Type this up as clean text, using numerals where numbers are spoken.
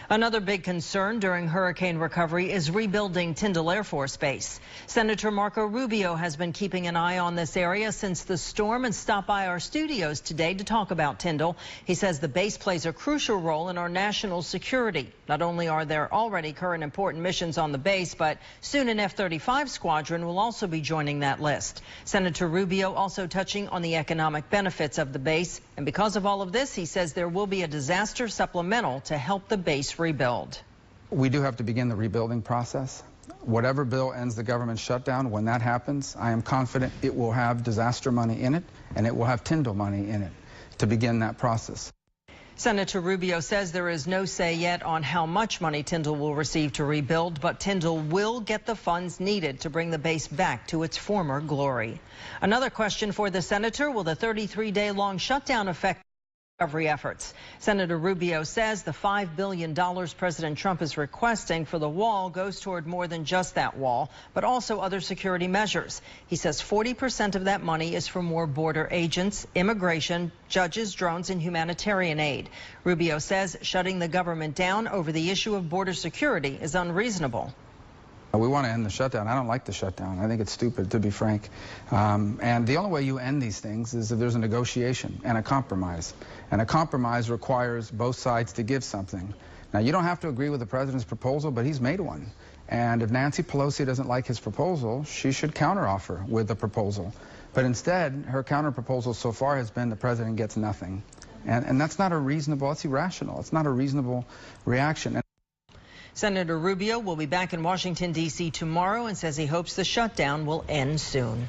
Another big concern during hurricane recovery is rebuilding Tyndall Air Force Base. Senator Marco Rubio has been keeping an eye on this area since the storm and stopped by our studios today to talk about Tyndall. He says the base plays a crucial role in our national security. Not only are there already current important missions on the base, but soon an F-35 squadron will also be joining that list. Senator Rubio also touching on the economic benefits of the base. And because of all of this, he says there will be a disaster supplemental to help the base rebuild. We do have to begin the rebuilding process. Whatever bill ends the government shutdown, when that happens, I am confident it will have disaster money in it, and it will have Tyndall money in it to begin that process. Senator Rubio says there is no say yet on how much money Tyndall will receive to rebuild, but Tyndall will get the funds needed to bring the base back to its former glory. Another question for the senator: will the 33-day-long shutdown affect recovery efforts? Senator Rubio says the $5 billion President Trump is requesting for the wall goes toward more than just that wall, but also other security measures. He says 40% of that money is for more border agents, immigration, judges, drones, and humanitarian aid. Rubio says shutting the government down over the issue of border security is unreasonable. We want to end the shutdown. I don't like the shutdown. I think it's stupid, to be frank. And the only way you end these things is if there's a negotiation and a compromise. And a compromise requires both sides to give something. Now, you don't have to agree with the president's proposal, but he's made one. And if Nancy Pelosi doesn't like his proposal, she should counteroffer with a proposal. But instead, her counterproposal so far has been the president gets nothing. And that's not a reasonable, that's irrational. It's not a reasonable reaction. Senator Rubio will be back in Washington, D.C. tomorrow and says he hopes the shutdown will end soon.